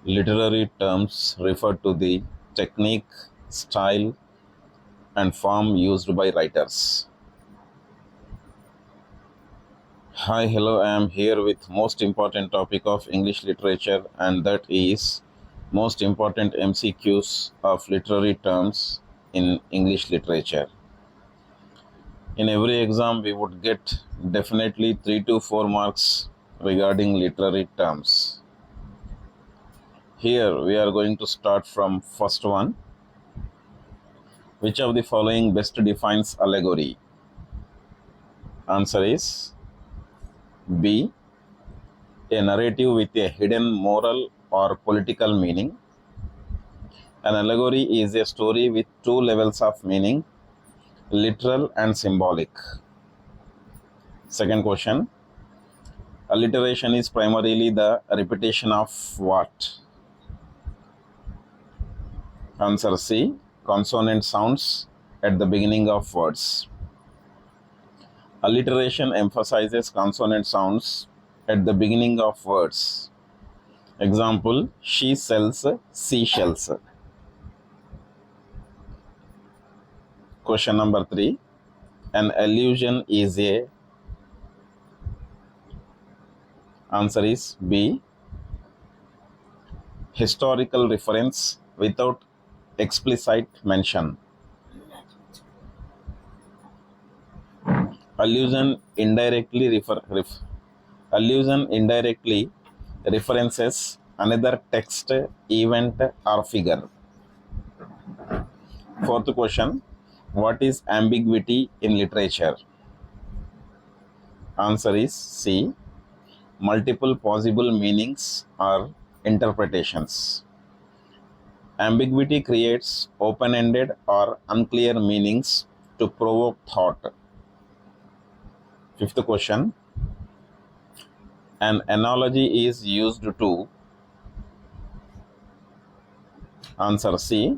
Literary terms refer to the technique, style, and form used by writers. Hi, hello, I am here with most important topic of English literature, and that is most important MCQs of literary terms in English literature. In every exam we would get definitely 3 to 4 marks regarding literary terms. Here we are going to start from first one. Which of the following best defines allegory? Answer is B. A narrative with a hidden moral or political meaning. An allegory is a story with two levels of meaning, literal and symbolic. Second question. Alliteration is primarily the repetition of what? Answer C. Consonant sounds at the beginning of words. Alliteration emphasizes consonant sounds at the beginning of words. Example, she sells seashells. Question number 3. An allusion is a. Answer is B. Historical reference without explicit mention. Allusion indirectly references another text, event, or figure. Fourth question. What is ambiguity in literature? Answer is C. Multiple possible meanings or interpretations. Ambiguity creates open-ended or unclear meanings to provoke thought. Fifth question. An analogy is used to. Answer C.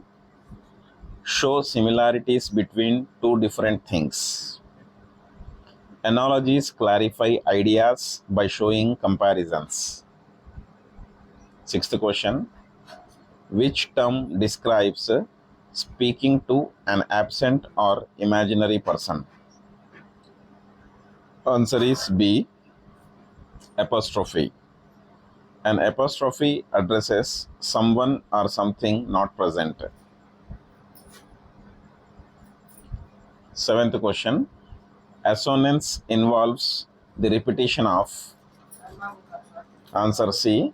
Show similarities between two different things. Analogies clarify ideas by showing comparisons. Sixth question. Which term describes speaking to an absent or imaginary person? Answer is B. Apostrophe. An apostrophe addresses someone or something not present. Seventh question. Assonance involves the repetition of. Answer C.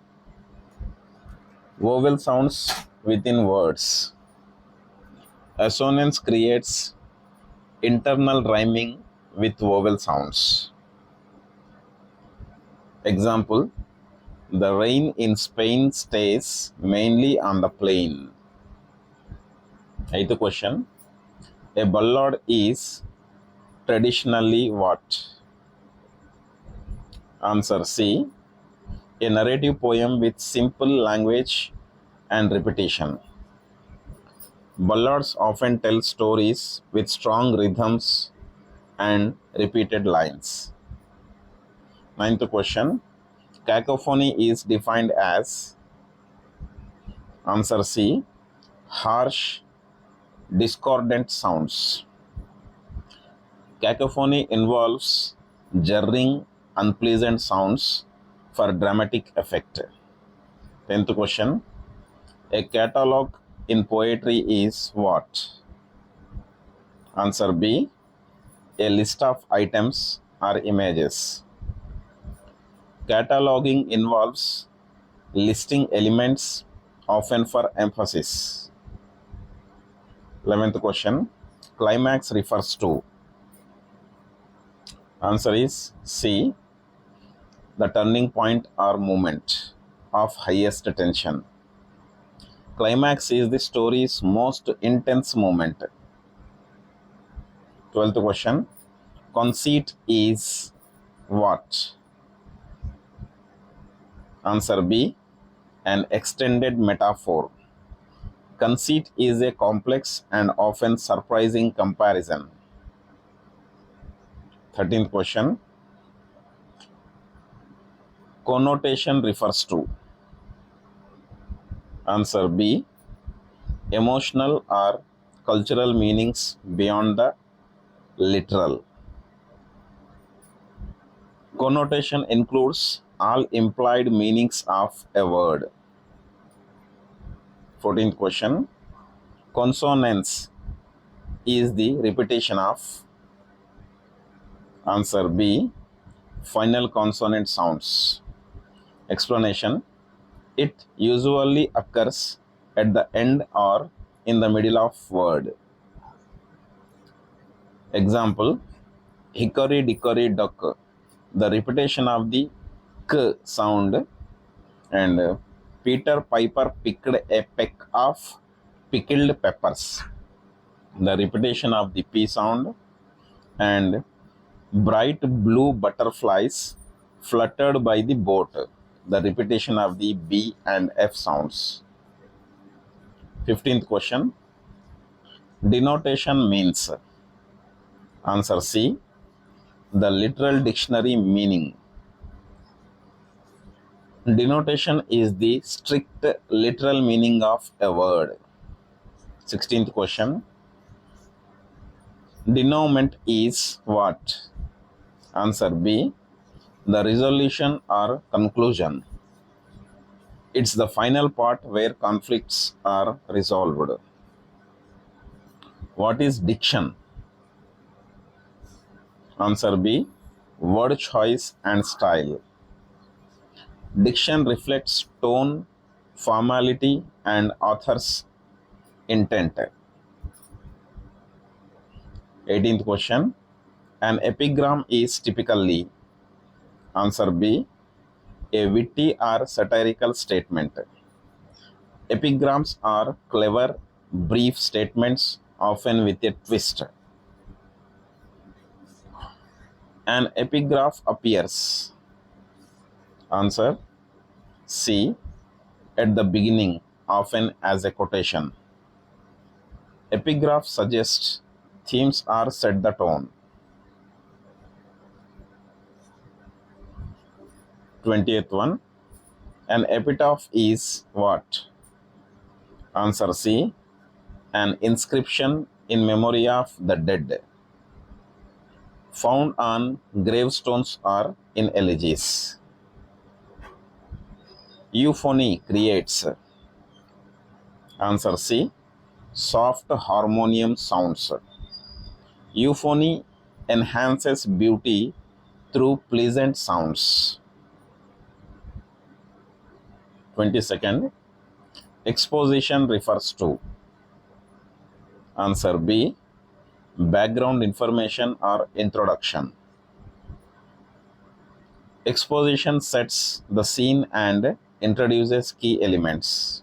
Vowel sounds within words. Assonance creates internal rhyming with vowel sounds. Example, the rain in Spain stays mainly on the plain. Eighth question. A ballad is traditionally what? Answer C. A narrative poem with simple language and repetition. Ballads often tell stories with strong rhythms and repeated lines. Ninth question. Cacophony is defined as. Answer C. Harsh, discordant sounds. Cacophony involves jarring, unpleasant sounds for dramatic effect. 10th question. A catalogue in poetry is what? Answer B. A list of items or images. Cataloging involves listing elements, often for emphasis. 11th question. Climax refers to. Answer is C. The turning point or moment of highest tension. Climax is the story's most intense moment. 12th question. Conceit is what? Answer B. An extended metaphor. Conceit is a complex and often surprising comparison. 13th question. Connotation refers to. Answer B. Emotional or cultural meanings beyond the literal. Connotation includes all implied meanings of a word. 14th question. Consonance is the repetition of. Answer B. Final consonant sounds. Explanation. It usually occurs at the end or in the middle of word. Example, hickory dickory dock. The repetition of the k sound, and Peter Piper picked a peck of pickled peppers. The repetition of the p sound, and bright blue butterflies fluttered by the boat. The repetition of the b and f sounds. 15th question. Denotation means. Answer C. The literal dictionary meaning. Denotation is the strict literal meaning of a word. 16th question. Denouement is what? Answer B. The resolution or conclusion. It's the final part where conflicts are resolved. What is diction? Answer B. Word choice and style. Diction reflects tone, formality, and author's intent. 18th question. An epigram is typically. Answer B. A witty or satirical statement. Epigrams are clever, brief statements, often with a twist. An epigraph appears. Answer C. At the beginning, often as a quotation. Epigraph suggests themes or set the tone. 20th one. An epitaph is what? Answer C. An inscription in memory of the dead, found on gravestones or in elegies. Euphony creates. Answer C. Soft harmonium sounds. Euphony enhances beauty through pleasant sounds. 22nd. Exposition refers to. Answer B. Background information or introduction. Exposition sets the scene and introduces key elements.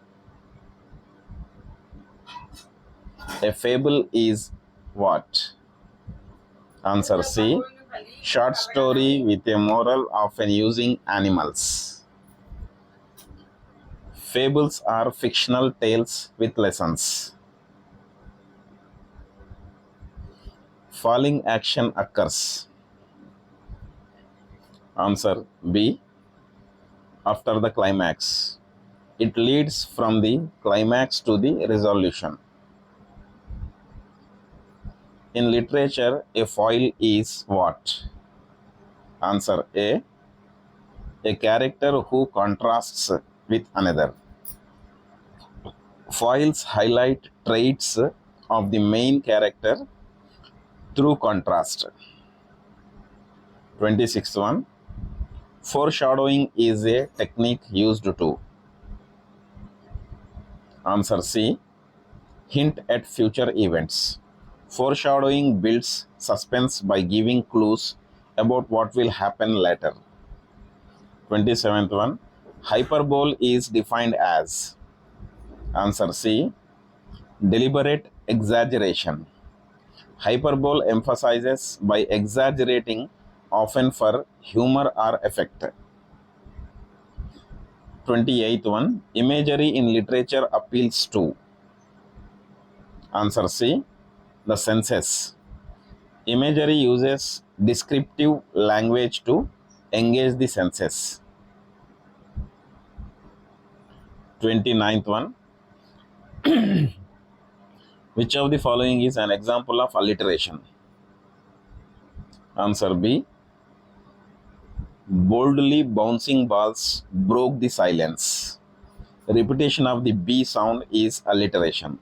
A fable is what? Answer C. Short story with a moral, often using animals. Fables are fictional tales with lessons. Falling action occurs. Answer B. After the climax. It leads from the climax to the resolution. In literature, a foil is what? Answer A. A character who contrasts with another. Foils highlight traits of the main character through contrast. 26th one. Foreshadowing is a technique used to. Answer C. Hint at future events. Foreshadowing builds suspense by giving clues about what will happen later. 27th one. Hyperbole is defined as. Answer C. Deliberate exaggeration. Hyperbole emphasizes by exaggerating, often for humor or effect. 28th one. Imagery in literature appeals to. Answer C. The senses. Imagery uses descriptive language to engage the senses. 29th one. Which of the following is an example of alliteration? Answer B. Boldly bouncing balls broke the silence. Repetition of the B sound is alliteration.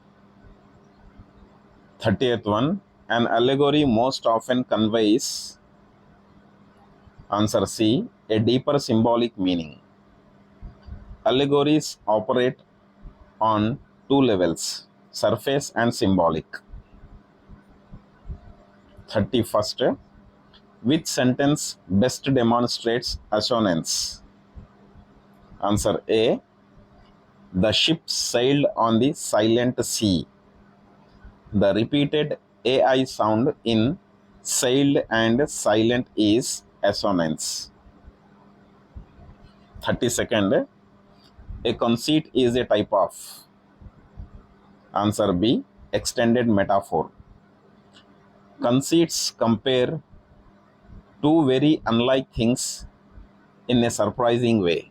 30th one. An allegory most often conveys, answer C, a deeper symbolic meaning. Allegories operate on two levels, surface and symbolic. 31st. Which sentence best demonstrates assonance? Answer A. The ship sailed on the silent sea. The repeated AI sound in sailed and silent is assonance. 32nd. A conceit is a type of, answer B, extended metaphor. Conceits compare two very unlike things in a surprising way.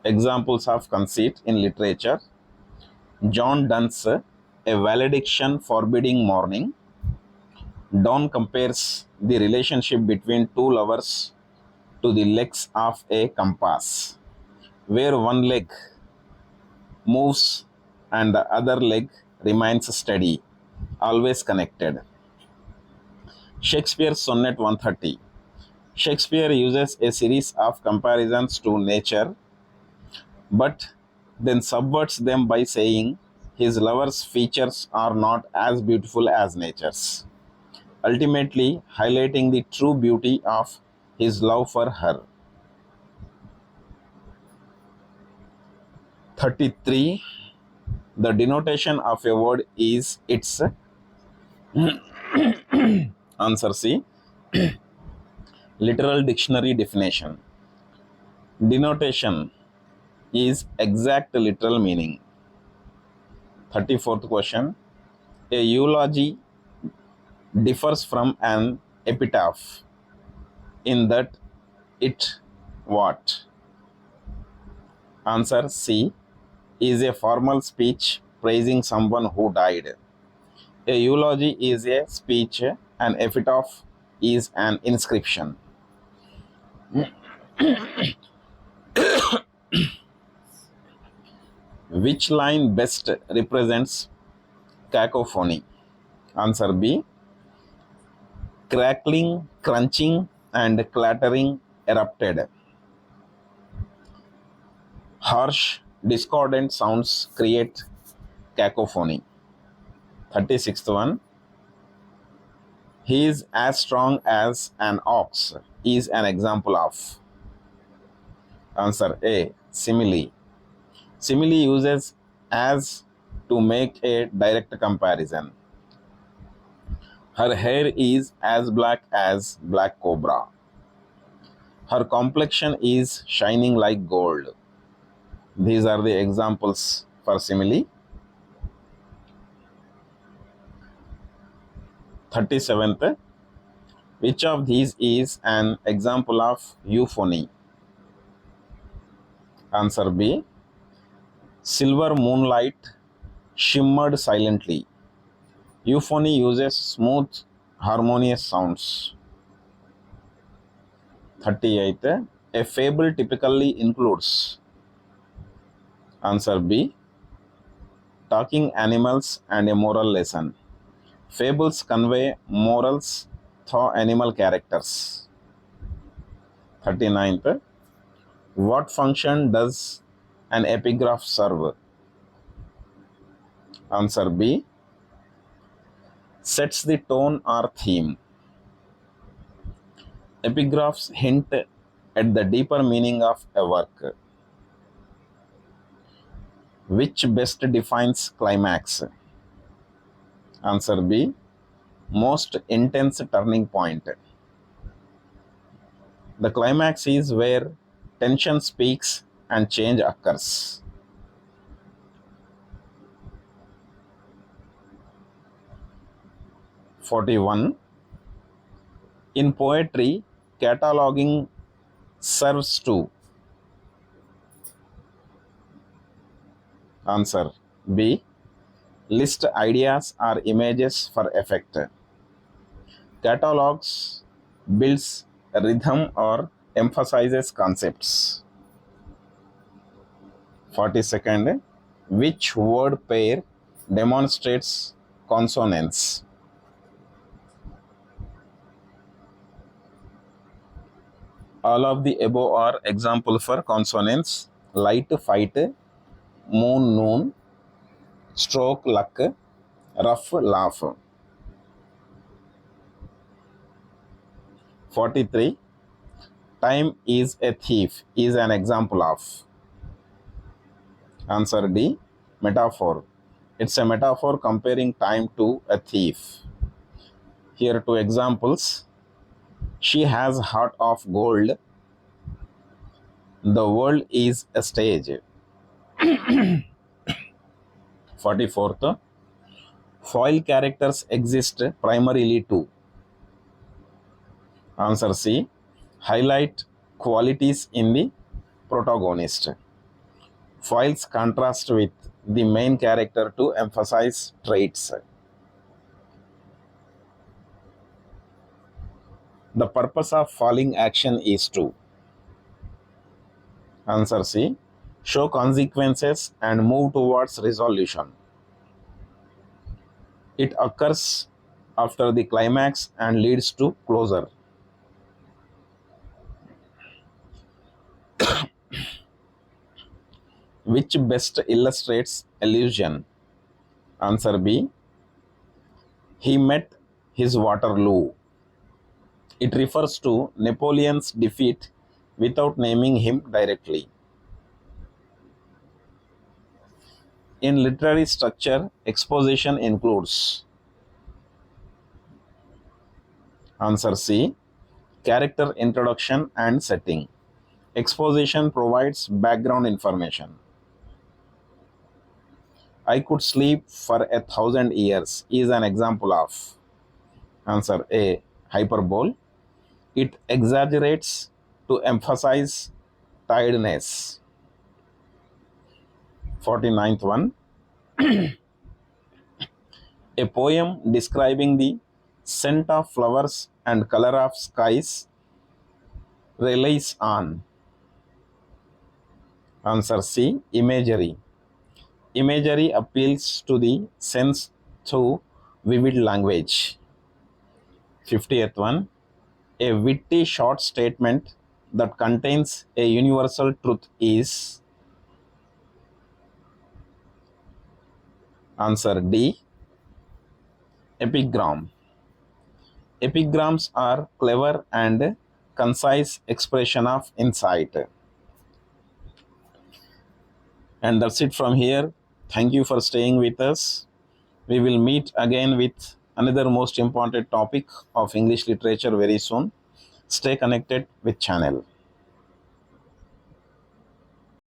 Examples of conceit in literature: John Donne's A Valediction Forbidding Morning. Donne compares the relationship between two lovers to the legs of a compass, where one leg moves and the other leg remains steady, always connected. Shakespeare's Sonnet 130. Shakespeare uses a series of comparisons to nature, but then subverts them by saying his lover's features are not as beautiful as nature's, ultimately highlighting the true beauty of his love for her. 33. The denotation of a word is its, answer C, literal dictionary definition. Denotation is exact literal meaning. 34th question. A eulogy differs from an epitaph in that it what? Answer C, is a formal speech praising someone who died. A eulogy is a speech, an epitaph is an inscription. Which line best represents cacophony? Answer B. Crackling, crunching, and clattering erupted. Harsh, discordant sounds create cacophony. 36th one. He is as strong as an ox is an example of, answer A, simile. Simile uses as to make a direct comparison. Her hair is as black as black cobra. Her complexion is shining like gold. These are the examples for simile. 37th. Which of these is an example of euphony? Answer B. Silver moonlight shimmered silently. Euphony uses smooth, harmonious sounds. 38th. A fable typically includes, answer B, talking animals and a moral lesson. Fables convey morals through animal characters. 39th. What function does an epigraph serve? Answer B. Sets the tone or theme. Epigraphs hint at the deeper meaning of a work. Which best defines climax? Answer B. Most intense turning point. The climax is where tension speaks and change occurs. 41. In poetry, cataloging serves to, Answer B. List ideas or images for effect. Catalogs builds rhythm or emphasizes concepts. 42nd. Which word pair demonstrates consonance? All of the above are example for consonants. Light, fight, moon, noon, stroke, luck, rough, laugh. 43. Time is a thief is an example of. Answer D. Metaphor. It's a metaphor comparing time to a thief. Here two examples. She has heart of gold. The world is a stage. 44th. Foil characters exist primarily to. Answer C. Highlight qualities in the protagonist. Foils contrast with the main character to emphasize traits. The purpose of falling action is to. Answer C. Show consequences and move towards resolution. It occurs after the climax and leads to closure. Which best illustrates illusion? Answer B. He met his Waterloo. It refers to Napoleon's defeat without naming him directly. In literary structure, exposition includes. Answer C. Character introduction and setting. Exposition provides background information. I could sleep for 1,000 years is an example of. Answer A. Hyperbole. It exaggerates to emphasize tiredness. 49th one. A poem describing the scent of flowers and color of skies relies on. Answer C. Imagery. Imagery appeals to the sense through vivid language. 50th one. A witty short statement that contains a universal truth is. Answer D. Epigram. Epigrams are clever and concise expression of insight. And that's it from here. Thank you for staying with us. We will meet again with another most important topic of English literature very soon. Stay connected with channel.